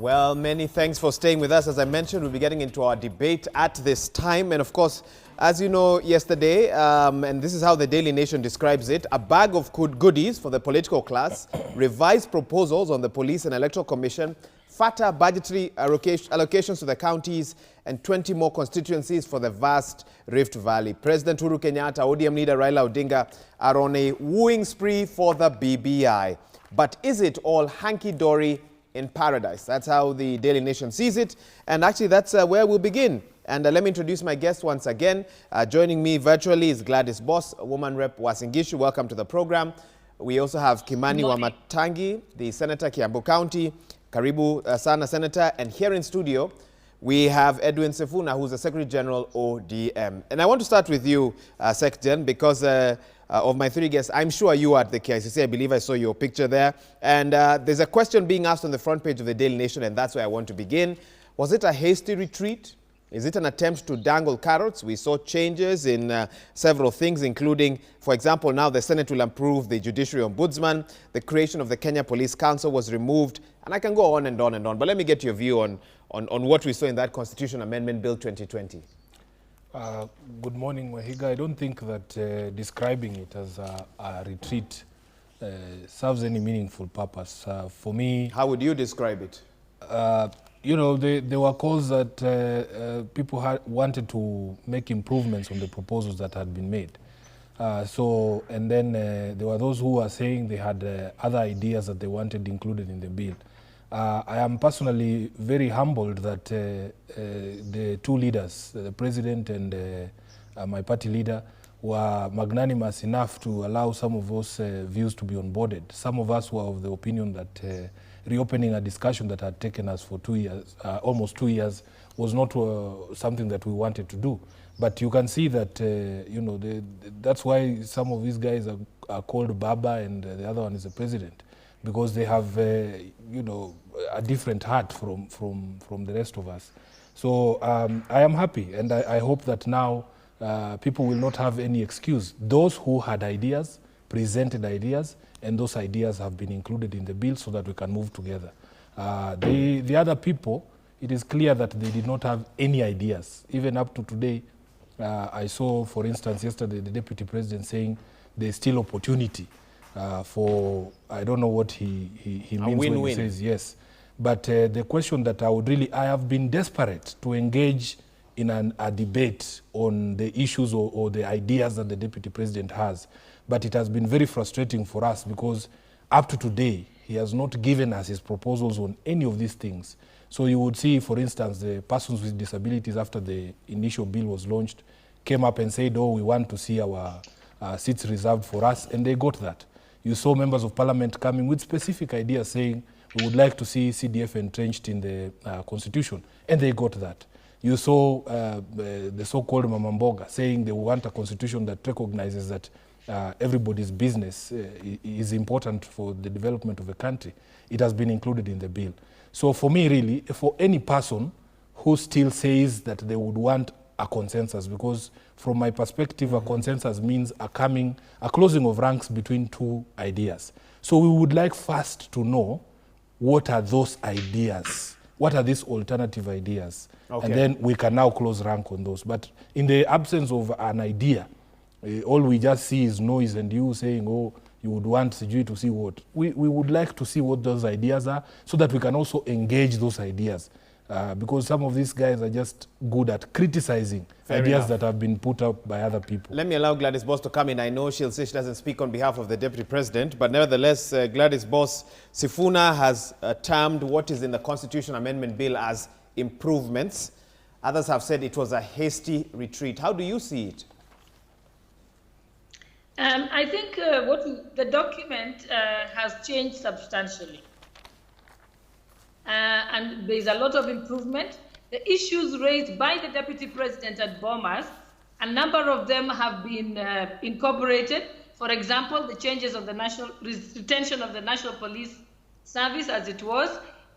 Well, many thanks for staying with us. As I mentioned, we'll be getting into our debate at this time. And of course, as you know, yesterday, and this is how the Daily Nation describes it, a bag of goodies for the political class, revised proposals on the Police and Electoral Commission, fatter budgetary allocations to the counties, and 20 more constituencies for the vast Rift Valley. President Uhuru Kenyatta, ODM leader Raila Odinga are on a wooing spree for the BBI. But is it all hanky-dory in paradise? That's how the Daily Nation sees it. And actually, that's where we'll begin. And let me introduce my guest once again. Joining me virtually is Gladys Boss, woman rep Uasin Gishu. Welcome to the program. We also have Kimani Wamatangi, the Senator, Kiambu County. Karibu sana, Senator. And here in studio, we have Edwin Sifuna, who's the Secretary General, ODM. And I want to start with you, Secretary, because of my three guests, I'm sure you are at the KICC. I believe I saw your picture there. And there's a question being asked on the front page of the Daily Nation, and that's where I want to begin. Was it a hasty retreat? Is it an attempt to dangle carrots? We saw changes in several things, including, for example, now the Senate will approve the Judiciary Ombudsman. The creation of the Kenya Police Council was removed. And I can go on and on and on. But let me get your view on what we saw in that Constitution Amendment Bill 2020. Good morning, Wahiga. I don't think that describing it as a retreat serves any meaningful purpose. For me... How would you describe it? You know, there were calls that people wanted to make improvements on the proposals that had been made. And then there were those who were saying they had other ideas that they wanted included in the bill. I am personally very humbled that the two leaders, the president and my party leader, were magnanimous enough to allow some of those views to be onboarded. Some of us were of the opinion that reopening a discussion that had taken us for 2 years, almost 2 years, was not something that we wanted to do. But you can see that, you know, that's why some of these guys are called Baba and the other one is the president, because they have, you know, a different heart from the rest of us. So I am happy, and I hope that now people will not have any excuse. Those who had ideas, presented ideas, and those ideas have been included in the bill so that we can move together. The other people, it is clear that they did not have any ideas. Even up to today, I saw, for instance, yesterday, the Deputy President saying there's still opportunity for, I don't know what he means when he says yes. But the question that I have been desperate to engage in a debate on the issues or the ideas that the Deputy President has. But it has been very frustrating for us because up to today, he has not given us his proposals on any of these things. So you would see, for instance, the persons with disabilities after the initial bill was launched came up and said, oh, we want to see our seats reserved for us, and they got that. You saw members of parliament coming with specific ideas saying, we would like to see CDF entrenched in the constitution, and they got that. You saw the so-called Mamamboga saying they want a constitution that recognizes that everybody's business is important for the development of a country. It has been included in the bill. So for me, really, for any person who still says that they would want a consensus, because from my perspective, a consensus means a closing of ranks between two ideas. So we would like first to know what are those ideas? What are these alternative ideas? Okay. And then we can now close rank on those. But in the absence of an idea, all we just see is noise and you saying, oh, you would want CG to see what. We would like to see what those ideas are so that we can also engage those ideas. Because some of these guys are just good at criticizing ideas that have been put up by other people. Let me allow Gladys Boss to come in. I know she'll say she doesn't speak on behalf of the Deputy President, but nevertheless, Gladys Boss, Sifuna has termed what is in the Constitution Amendment Bill as improvements. Others have said it was a hasty retreat. How do you see it? I think the document has changed substantially. And there's a lot of improvement. The issues raised by the Deputy President at Bomas, a number of them have been incorporated. For example, the changes of the retention of the National Police Service as it was,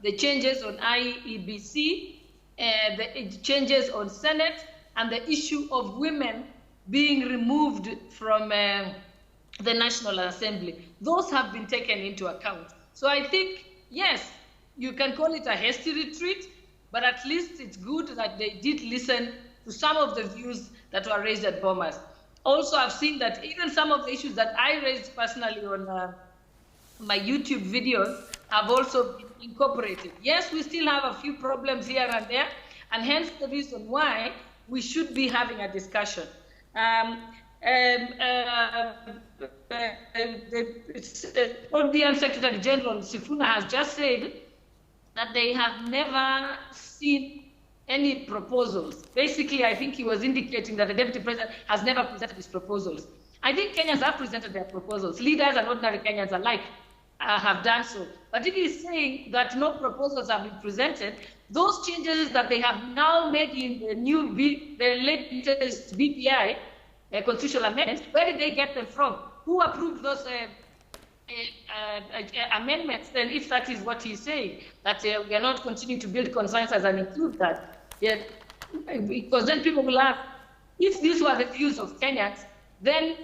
the changes on IEBC, the changes on Senate, and the issue of women being removed from the National Assembly. Those have been taken into account. So I think, yes, You can call it a hasty retreat, but at least it's good that they did listen to some of the views that were raised at Bomas. Also, I've seen that even some of the issues that I raised personally on my YouTube videos have also been incorporated. Yes, we still have a few problems here and there, and hence the reason why we should be having a discussion. Audience Secretary General Sifuna has just said that they have never seen any proposals. Basically, I think he was indicating that the Deputy President has never presented his proposals. I think Kenyans have presented their proposals. Leaders and ordinary Kenyans alike have done so. But if he's saying that no proposals have been presented, those changes that they have now made in the latest BBI constitutional amendments, where did they get them from? Who approved those amendments? Then, if that is what he's saying, that we are not continuing to build consensus and include that, because then people will ask, if these were the views of Kenyans, then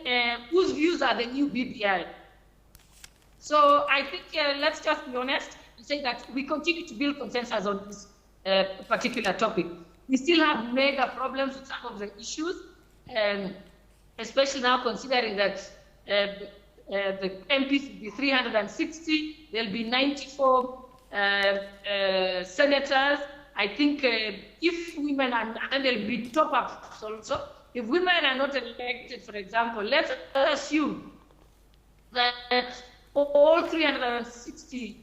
whose views are the new BBI? So I think let's just be honest and say that we continue to build consensus on this particular topic. We still have mega problems with some of the issues, especially now considering that the MPs will be 360, there'll be 94 senators. I think if women are, and there'll be top-ups also. If women are not elected, for example, let's assume that all 360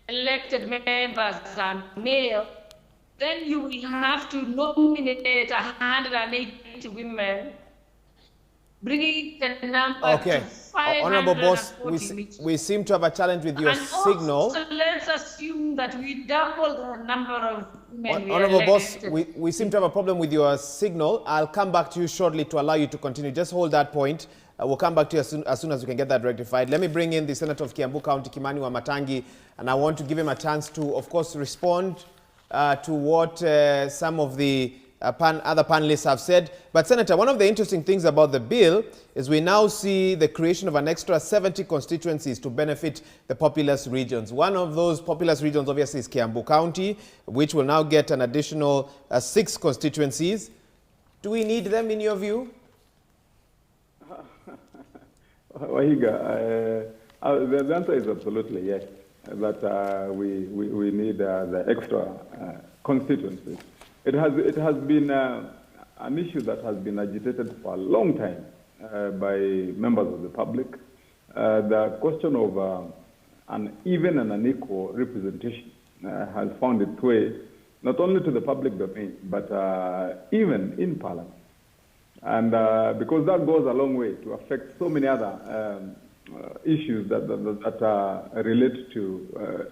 elected members are male, then you will have to nominate 180 women, bringing the number to 540. Honorable Boss, we seem to have a challenge with your signal. Also, let's assume that we double the number of women. Honorable Boss, we seem to have a problem with your signal. I'll come back to you shortly to allow you to continue. Just hold that point. We'll come back to you as soon as we can get that rectified. Let me bring in the Senator of Kiambu County, Kimani Wamatangi, and I want to give him a chance to, of course, respond to what some of the other panelists have said. But Senator, one of the interesting things about the bill is we now see the creation of an extra 70 constituencies to benefit the populous regions. One of those populous regions obviously is Kiambu County, which will now get an additional 6 constituencies. Do we need them in your view? Wahiga, the answer is absolutely yes, that we need the extra constituencies. It has been an issue that has been agitated for a long time by members of the public. The question of an even and an equal representation has found its way not only to the public domain, but even in Parliament. And because that goes a long way to affect so many other issues that relate to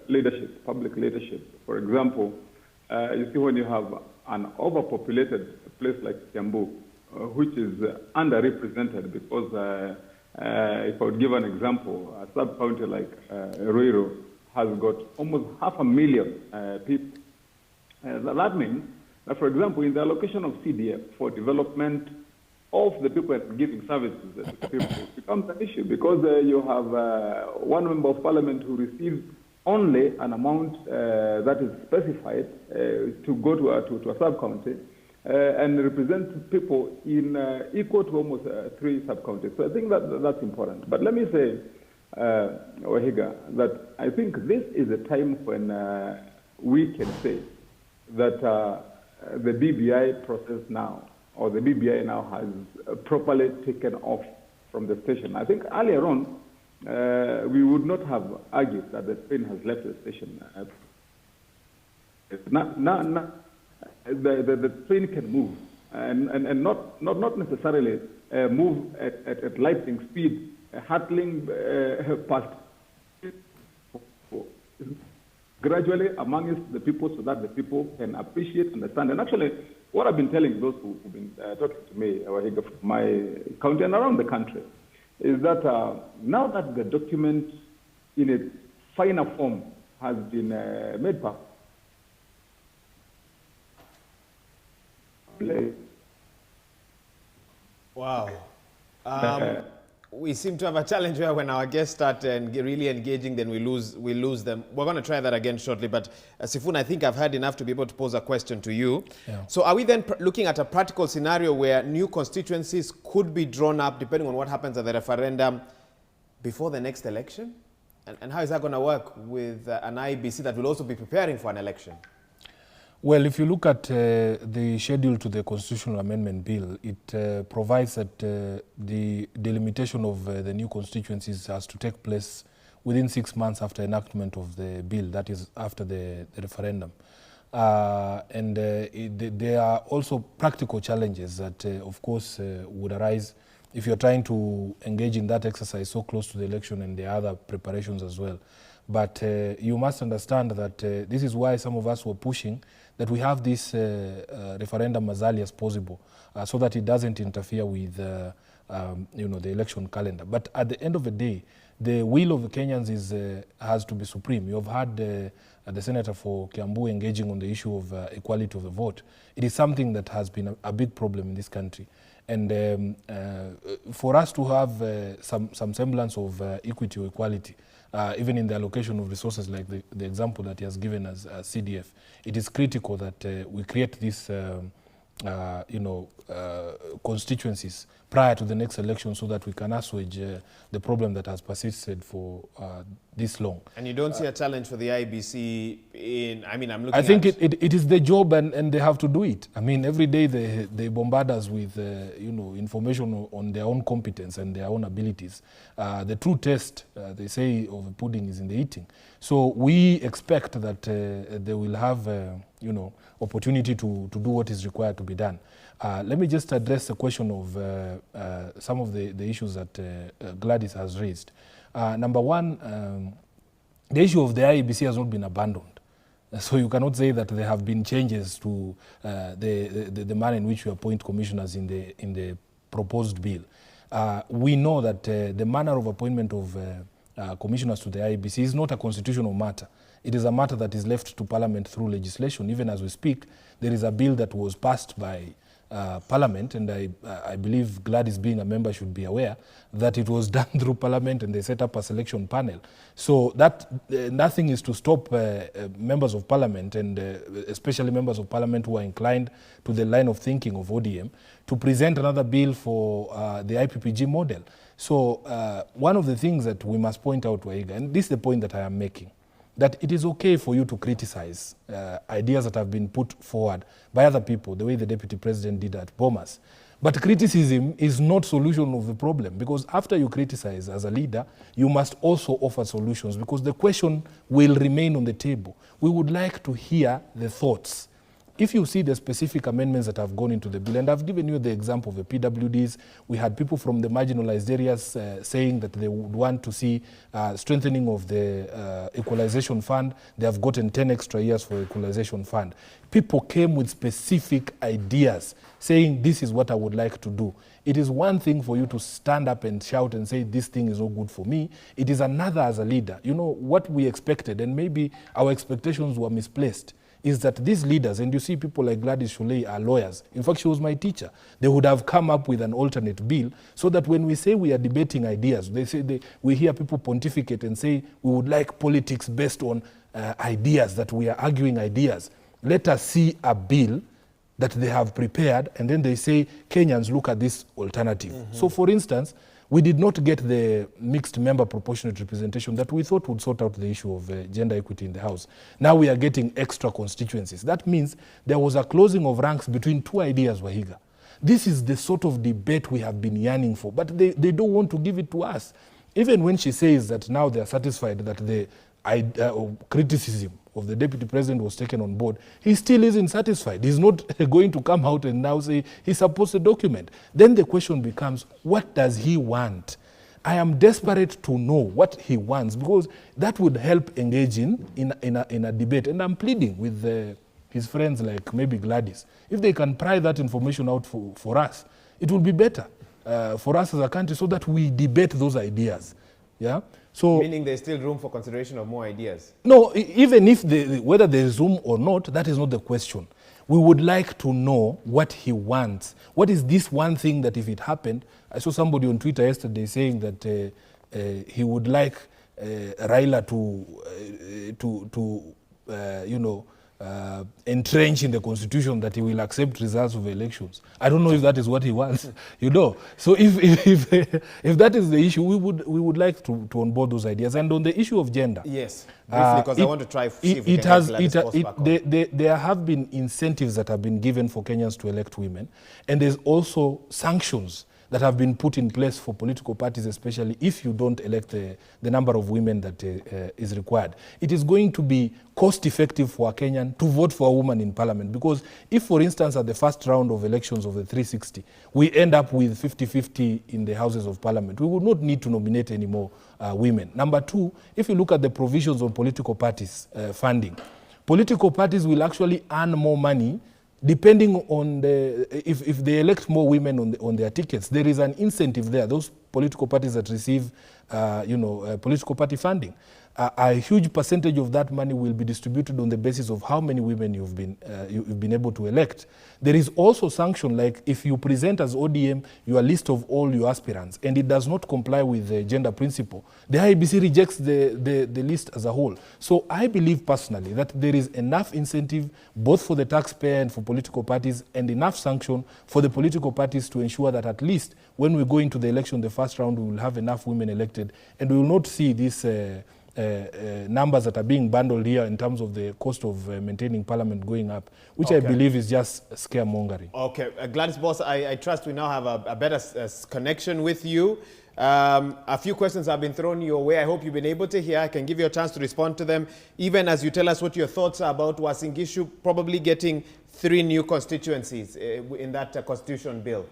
leadership, public leadership. For example, you see when you have an overpopulated place like Kiambu, which is underrepresented because, if I would give an example, a sub-county like Ruiru has got almost 500,000 people. That means that, for example, in the allocation of CDF for development of the people giving services to the people, it becomes an issue because you have one member of parliament who receives only an amount that is specified to go to a sub-county and represent people in equal to almost 3 sub-counties. So I think that's important. But let me say, Wahiga, that I think this is a time when we can say that the BBI process now, or the BBI now, has properly taken off from the station. I think earlier on, we would not have argued that the train has left the station. The train can move, and not necessarily move at lightning speed, hurtling past gradually amongst the people so that the people can appreciate, understand. And actually, what I've been telling those who've been talking to me, from my county and around the country, is that now that the document in its final form has been made public, wow. we seem to have a challenge where when our guests start really engaging, then we lose them. We're going to try that again shortly. But Sifuna, I think I've had enough to be able to pose a question to you. Yeah. So are we then looking at a practical scenario where new constituencies could be drawn up depending on what happens at the referendum before the next election? And how is that going to work with an IEBC that will also be preparing for an election? Well, if you look at the schedule to the Constitutional Amendment Bill, it provides that the delimitation of the new constituencies has to take place within 6 months after enactment of the bill, that is after the referendum. There are also practical challenges that, of course, would arise if you're trying to engage in that exercise so close to the election, and there are other preparations as well. But you must understand that this is why some of us were pushing that we have this referendum as early as possible, so that it doesn't interfere with the election calendar. But at the end of the day, the will of the Kenyans has to be supreme. You have had the Senator for Kiambu engaging on the issue of equality of the vote. It is something that has been a big problem in this country. And for us to have some semblance of equity or equality, even in the allocation of resources, like the example that he has given as CDF, it is critical that we create these constituencies prior to the next election, so that we can assuage the problem that has persisted for this long. And you don't see a challenge for the IBC in, I'm looking I think it is the job, and they have to do it. I mean, every day they bombard us with, information on their own competence and their own abilities. The true test, they say, of a pudding is in the eating. So we expect that they will have, opportunity to do what is required to be done. Let me just address the question of some of the issues that Gladys has raised. Number one, the issue of the IEBC has not been abandoned. So you cannot say that there have been changes to the manner in which we appoint commissioners in the proposed bill. We know that the manner of appointment of commissioners to the IEBC is not a constitutional matter. It is a matter that is left to Parliament through legislation. Even as we speak, there is a bill that was passed by Parliament, and I believe Gladys, being a member, should be aware that it was done through Parliament, and they set up a selection panel. So that nothing is to stop members of Parliament, and especially members of Parliament who are inclined to the line of thinking of ODM, to present another bill for the IPPG model. So one of the things that we must point out, Waiga, and this is the point that I am making, that it is okay for you to criticize ideas that have been put forward by other people, the way the Deputy President did at Bomas. But criticism is not solution of the problem, because after you criticize as a leader, you must also offer solutions, because the question will remain on the table. We would like to hear the thoughts. If you see the specific amendments that have gone into the bill, and I've given you the example of the PWDs, we had people from the marginalized areas saying that they would want to see strengthening of the equalization fund. They have gotten 10 extra years for equalization fund. People came with specific ideas saying, this is what I would like to do. It is one thing for you to stand up and shout and say, this thing is not good for me. It is another as a leader. You know, what we expected, and maybe our expectations were misplaced, is that these leaders, and you see people like Gladys Sholei are lawyers. In fact, she was my teacher. They would have come up with an alternate bill, so that when we say we are debating ideas, we hear people pontificate and say we would like politics based on ideas, that we are arguing ideas. Let us see a bill that they have prepared, and then they say, Kenyans, look at this alternative. Mm-hmm. So for instance, we did not get the mixed member proportionate representation that we thought would sort out the issue of gender equity in the House. Now we are getting extra constituencies. That means there was a closing of ranks between two ideas, Wahiga. This is the sort of debate we have been yearning for, but they don't want to give it to us. Even when she says that now they are satisfied that the criticism of the Deputy President was taken on board, he still isn't satisfied. He's not going to come out and now say he supports the document. Then the question becomes, what does he want? I am desperate to know what he wants, because that would help engage in a debate. And I'm pleading with his friends like maybe Gladys. If they can pry that information out for us, it will be better for us as a country, so that we debate those ideas. Yeah. So, meaning there's still room for consideration of more ideas? No, even if whether there is room or not, that is not the question. We would like to know what he wants. What is this one thing that if it happened, I saw somebody on Twitter yesterday saying that he would like Raila to entrench in the constitution that he will accept results of elections. I don't know if that is what he wants, So if that is the issue, we would like to onboard those ideas. And on the issue of gender, yes, briefly, because I want to try see if we can get Gladys Boss back on. There have been incentives that have been given for Kenyans to elect women, and there's also sanctions that have been put in place for political parties, especially if you don't elect the number of women that is required. It is going to be cost-effective for a Kenyan to vote for a woman in parliament, because if, for instance, at the first round of elections of the 360, we end up with 50-50 in the houses of parliament, we would not need to nominate any more women. Number two, if you look at the provisions on political parties funding, political parties will actually earn more money depending on if they elect more women on their tickets. There is an incentive there. Those political parties that receive, political party funding, a huge percentage of that money will be distributed on the basis of how many women you've been able to elect. There is also sanction, like if you present as ODM your list of all your aspirants and it does not comply with the gender principle, the IEBC rejects the list as a whole. So I believe personally that there is enough incentive both for the taxpayer and for political parties, and enough sanction for the political parties to ensure that at least when we go into the election, the first round, we will have enough women elected, and we will not see these numbers that are being bundled here in terms of the cost of maintaining parliament going up, which I believe is just scaremongering. Okay, Gladys Boss, I trust we now have a better connection with you. A few questions have been thrown your way. I hope you've been able to hear. I can give you a chance to respond to them, even as you tell us what your thoughts are about Uasin Gishu probably getting 3 new constituencies in that constitution bill.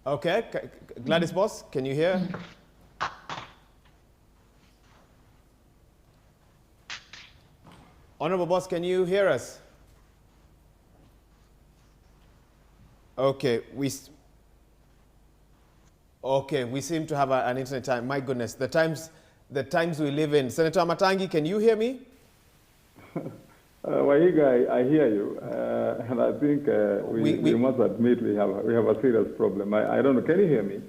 Okay, Gladys Boss, can you hear? Honorable Boss, can you hear us? Okay, we seem to have an internet time. My goodness, the times we live in. Senator Matangi, can you hear me? Wahiga, I hear you, and I think we must admit we have a serious problem. I don't know, can you hear me?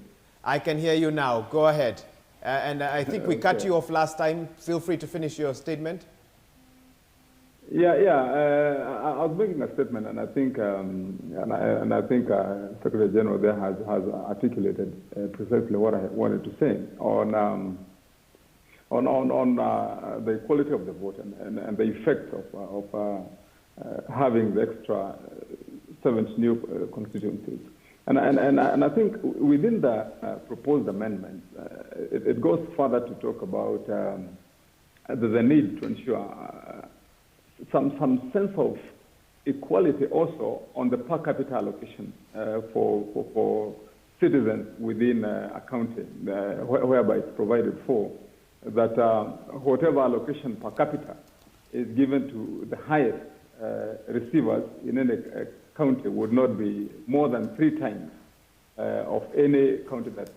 I can hear you now. Go ahead. And I think we cut you off last time. Feel free to finish your statement. Yeah. I was making a statement, and I think Secretary General there has articulated precisely what I wanted to say on the quality of the vote and the effect of having the extra 7 new constituencies. And I think within the proposed amendment, it goes further to talk about the need to ensure some sense of equality also on the per capita allocation for citizens within a county, whereby it's provided for that whatever allocation per capita is given to the highest receivers in any county would not be more than 3 times of any county that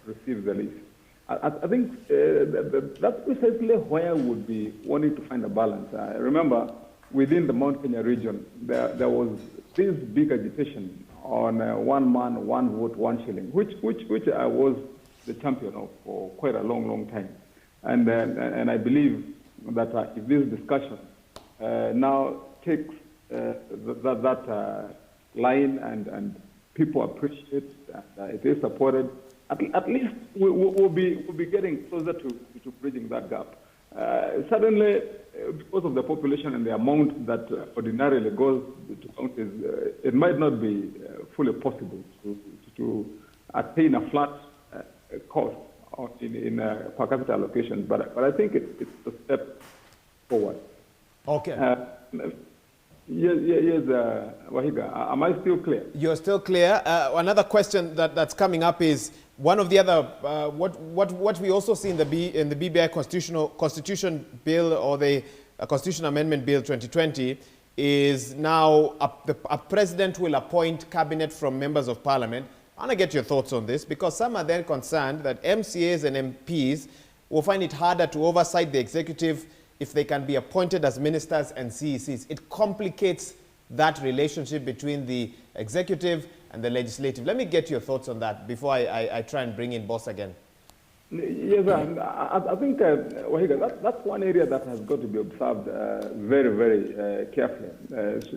receives the least. I think that's precisely where we would be wanting to find a balance. Remember, within the Mount Kenya region, there was this big agitation on 1 man, 1 vote, 1 shilling, which I was the champion of for quite a long time. And I believe that if this discussion now takes that line and people appreciate that it is supported, at least we'll be getting closer to bridging that gap. Suddenly, because of the population and the amount that ordinarily goes to counties, it might not be fully possible to attain a flat cost in per capita allocation, but I think it's a step forward. Okay. Yes, Wahiga, am I still clear? You're still clear. Another question that's coming up is one of the other what we also see in the BBI constitution bill, or the Constitution Amendment Bill 2020, is now a president will appoint cabinet from members of parliament. I want to get your thoughts on this, because some are then concerned that MCAs and MPs will find it harder to oversight the executive if they can be appointed as ministers and CECs. It complicates that relationship between the executive and the legislative. Let me get your thoughts on that before I try and bring in Boss again. Yes, I think, Wahiga, that's one area that has got to be observed very, very carefully,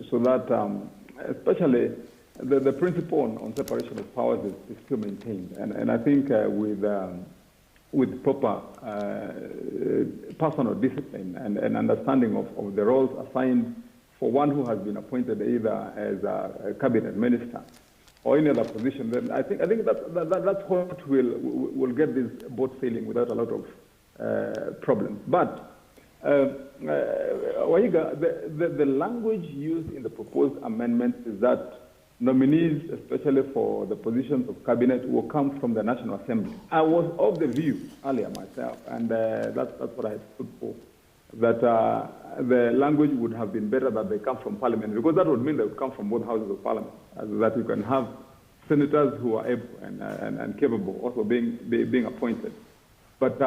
so that especially the principle on separation of powers is still maintained. And I think with proper personal discipline and understanding of the roles assigned for one who has been appointed either as a cabinet minister or any other position, then I think that's what will get this boat sailing without a lot of problems. But Wahiga, the language used in the proposed amendment is that nominees, especially for the positions of cabinet, will come from the National Assembly. I was of the view earlier myself, and that's what I had stood for, that the language would have been better that they come from Parliament, because that would mean they would come from both houses of Parliament, that you can have senators who are able and capable also being appointed. But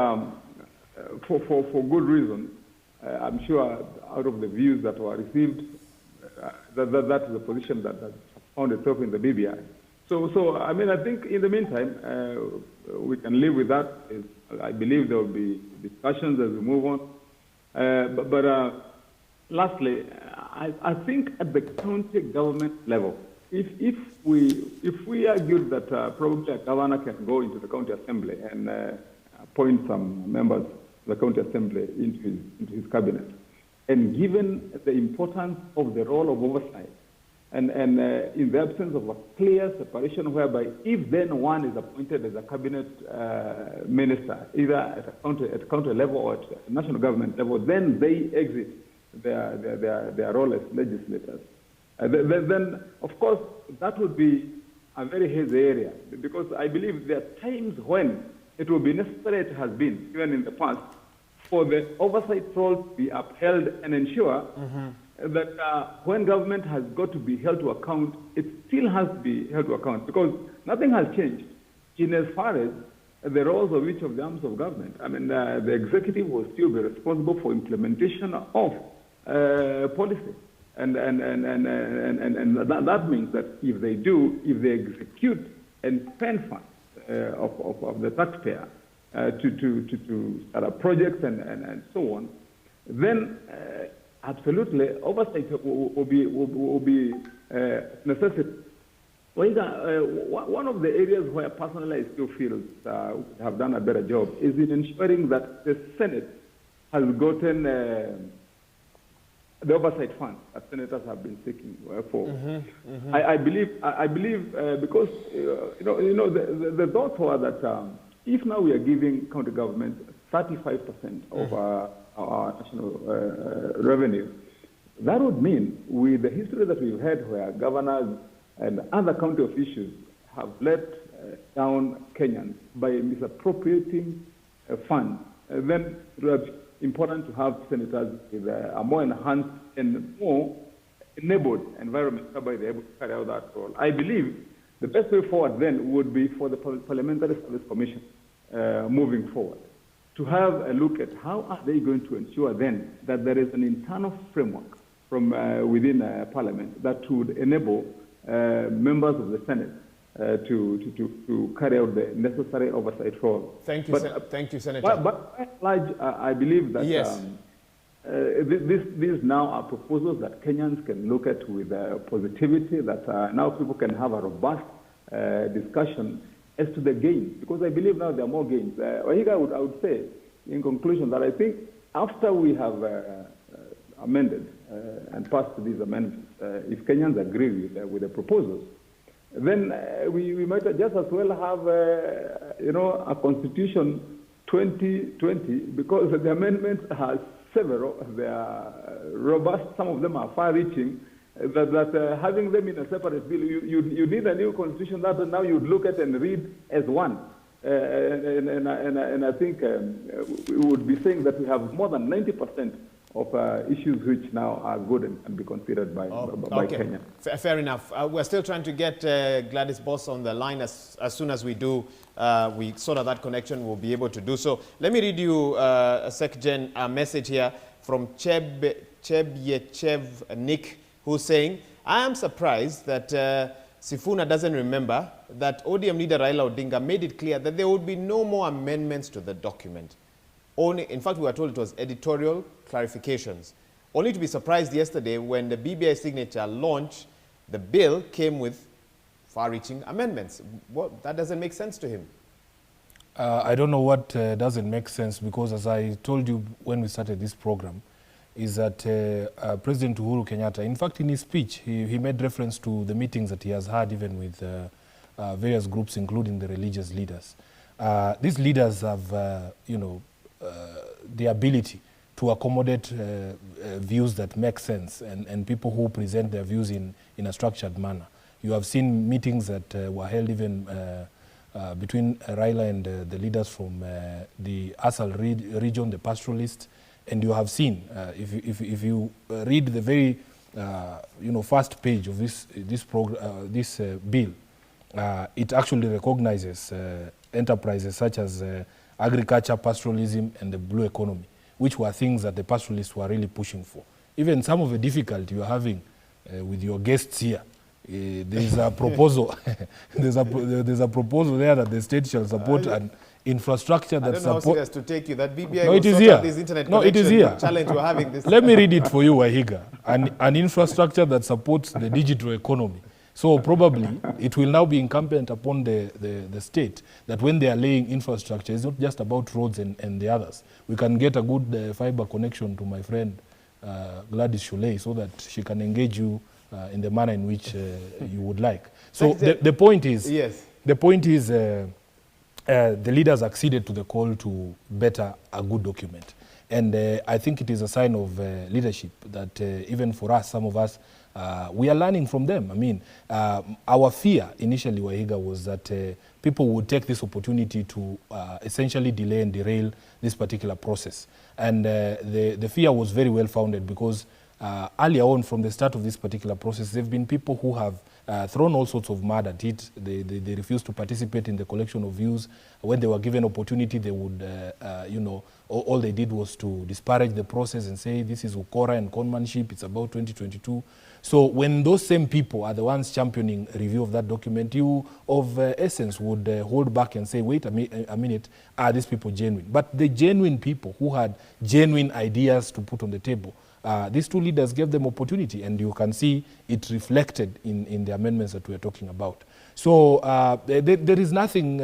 for good reason, I'm sure out of the views that were received, that is a position that found itself in the BBI. So I mean, I think in the meantime, we can live with that. I believe there will be discussions as we move on. But lastly, I think at the county government level, if we argued that probably a governor can go into the county assembly and appoint some members of the county assembly into his cabinet, and given the importance of the role of oversight, and in the absence of a clear separation whereby if then one is appointed as a cabinet minister, either at a county level or at a national government level, then they exit their role as legislators. Then, of course, that would be a very hazy area, because I believe there are times when it will be necessary, it has been, even in the past, for the oversight role to be upheld and ensure that when government has got to be held to account, it still has to be held to account, because nothing has changed in as far as the roles of each of the arms of government. I mean, the executive will still be responsible for implementation of policy. And that means that if they execute and spend funds of the taxpayer to start up projects and so on, then absolutely oversight will be necessary. One of the areas where personally I still feel we have done a better job is in ensuring that the Senate has gotten the oversight fund that senators have been seeking for. I believe because the thought was that if now we are giving county government 35% of our national revenue, that would mean, with the history that we've had where governors and other county officials have let down Kenyans by misappropriating funds, then it would be important to have senators with a more enhanced and more enabled environment whereby they're able to carry out that role. I believe the best way forward then would be for the Parliamentary Service Commission moving forward to have a look at how are they going to ensure then that there is an internal framework from within Parliament that would enable members of the Senate to carry out the necessary oversight role. Thank you, thank you, Senator. But by and large, I believe that yes. These now are proposals that Kenyans can look at with positivity, that now people can have a robust discussion as to the gains, because I believe now there are more gains. I would say, in conclusion, that I think after we have amended and passed these amendments, if Kenyans agree with the proposals, then we might just as well have, a Constitution 2020, because the amendments are several. They are robust. Some of them are far-reaching. That having them in a separate bill, you need a new Constitution that now you'd look at and read as one. And I think we would be saying that we have more than 90% issues which now are good and be considered by Kenya. Fair enough. We're still trying to get Gladys Boss on the line. As soon as we do, we sort of that connection, we'll be able to do so. Let me read you a SecGen message here from Chebyechev Nick, who's saying, I am surprised that Sifuna doesn't remember that ODM leader Raila Odinga made it clear that there would be no more amendments to the document. In fact, we were told it was editorial clarifications. Only to be surprised yesterday when the BBI signature launch, the bill came with far-reaching amendments. That doesn't make sense to him. I don't know what doesn't make sense, because as I told you when we started this program, is that President Uhuru Kenyatta, in fact in his speech, he made reference to the meetings that he has had even with various groups, including the religious leaders. These leaders have, the ability to accommodate views that make sense, and people who present their views in a structured manner. You have seen meetings that were held even between Raila and the leaders from the Asal region, the pastoralists, and you have seen, if you read the very first page of this bill, it actually recognizes enterprises such as agriculture, pastoralism, and the blue economy, which were things that the pastoralists were really pushing for. Even some of the difficulty you're having with your guests here, there's a proposal. there's a proposal there that the state shall support an infrastructure that supports. I don't know how serious to take you. That BBI no, it is here. This internet no, it is here. Challenge we're having this. Let me read it for you, Wahiga. An infrastructure that supports the digital economy. So probably it will now be incumbent upon the state that when they are laying infrastructure, it's not just about roads and the others. We can get a good fiber connection to my friend Gladys Shulei so that she can engage you in the manner in which you would like. So the point is, yes. The point is the leaders acceded to the call to better a good document. And I think it is a sign of leadership that even for us, some of us, we are learning from them. I mean, our fear initially, Wahiga, was that people would take this opportunity to essentially delay and derail this particular process. And the fear was very well founded, because earlier on, from the start of this particular process, there have been people who have thrown all sorts of mud at it. They refused to participate in the collection of views. When they were given opportunity, they would, all they did was to disparage the process and say, this is ukora and conmanship, it's about 2022. So when those same people are the ones championing review of that document, you, of essence, would hold back and say, wait a minute, are these people genuine? But the genuine people who had genuine ideas to put on the table, these two leaders gave them opportunity, and you can see it reflected in the amendments that we are talking about. So there is nothing,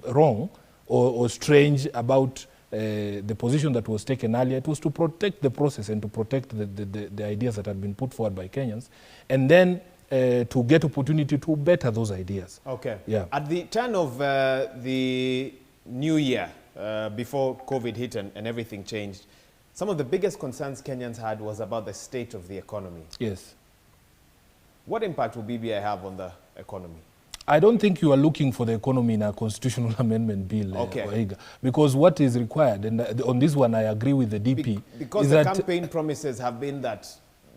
wrong or strange about the position that was taken earlier. It was to protect the process and to protect the ideas that had been put forward by Kenyans, and then to get opportunity to better those ideas. Okay. Yeah. At the turn of the new year, before COVID hit and everything changed, some of the biggest concerns Kenyans had was about the state of the economy. Yes. What impact will BBI have on the economy? I don't think you are looking for the economy in a constitutional amendment bill, okay. Because what is required, and on this one I agree with the DP, because the campaign promises have been that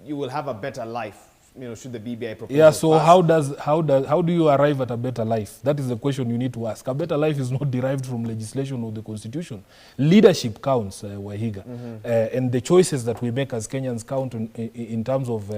you will have a better life, should the BBI propose. Yeah, so how do you arrive at a better life? That is the question you need to ask. A better life is not derived from legislation or the constitution. Leadership counts, Wahiga, and the choices that we make as Kenyans count in terms of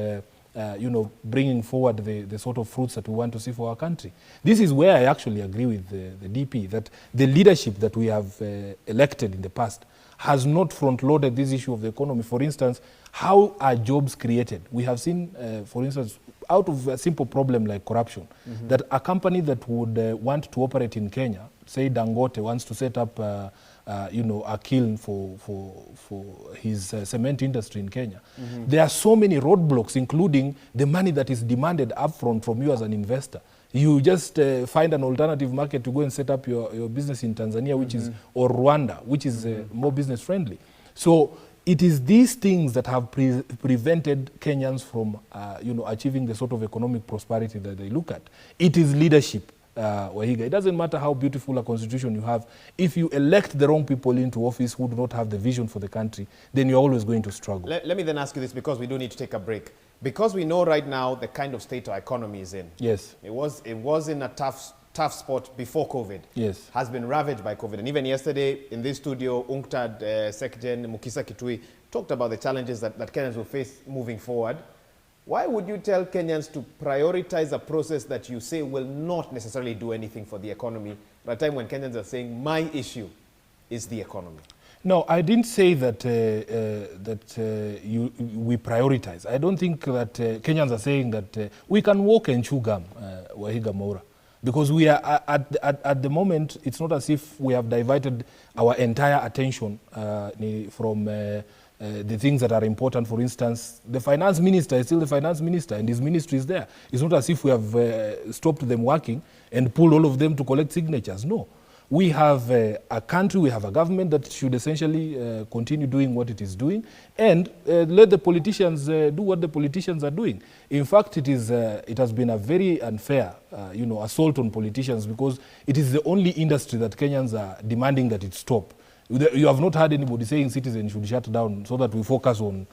bringing forward the sort of fruits that we want to see for our country. This is where I actually agree with the DP, that the leadership that we have elected in the past has not front-loaded this issue of the economy. For instance, how are jobs created? We have seen, for instance, out of a simple problem like corruption, that a company that would want to operate in Kenya, say Dangote wants to set up a kiln for his cement industry in Kenya. There are so many roadblocks, including the money that is demanded upfront from you as an investor. You just find an alternative market to go and set up your business in Tanzania, which is, or Rwanda, which is more business friendly. So it is these things that have prevented Kenyans from achieving the sort of economic prosperity that they look at. It is leadership Wahiga. It doesn't matter how beautiful a constitution you have. If you elect the wrong people into office who do not have the vision for the country, then you're always going to struggle. Let me then ask you this, because we do need to take a break. Because we know right now the kind of state our economy is in. Yes. It was in a tough spot before COVID. Yes. Has been ravaged by COVID. And even yesterday in this studio, UNCTAD Secretary Mukisa Kitui talked about the challenges that Kenyans will face moving forward. Why would you tell Kenyans to prioritize a process that you say will not necessarily do anything for the economy at a time when Kenyans are saying my issue is the economy? No, I didn't say that we prioritize. I don't think that Kenyans are saying that we can walk and chew gum, Wahiga Maura, because we are at the moment. It's not as if we have diverted our entire attention from the things that are important. For instance, the finance minister is still the finance minister and his ministry is there. It's not as if we have stopped them working and pulled all of them to collect signatures. No. We have a country, we have a government that should essentially continue doing what it is doing and let the politicians do what the politicians are doing. In fact, it has been a very unfair assault on politicians, because it is the only industry that Kenyans are demanding that it stop. You have not heard anybody saying citizens should shut down so that we focus on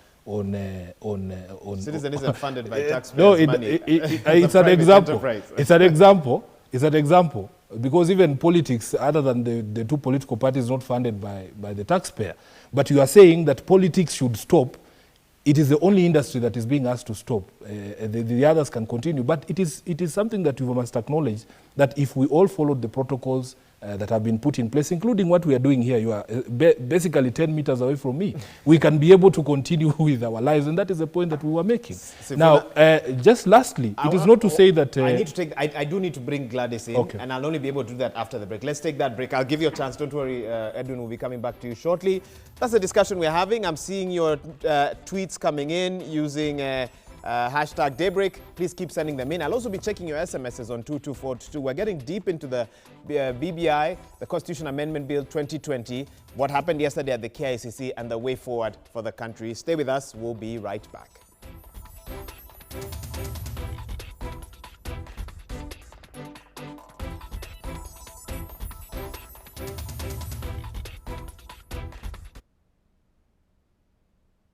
Citizen isn't funded by taxpayers' money. It's an example. It's an example. It's an example. Because even politics, other than the two political parties, is not funded by the taxpayer. But you are saying that politics should stop. It is the only industry that is being asked to stop. The others can continue. But it is something that we must acknowledge, that if we all followed the protocols that have been put in place, including what we are doing here, you are basically 10 meters away from me, we can be able to continue with our lives. And that is the point that we were making. Now, just lastly, it is not to say that... I do need to bring Gladys in, okay, and I'll only be able to do that after the break. Let's take that break. I'll give you a chance. Don't worry, Edwin will be coming back to you shortly. That's the discussion we're having. I'm seeing your tweets coming in using... hashtag Daybreak. Please keep sending them in. I'll also be checking your SMSs on 22422. We're getting deep into the BBI, the Constitution Amendment Bill 2020, what happened yesterday at the KICC, and the way forward for the country. Stay with us. We'll be right back.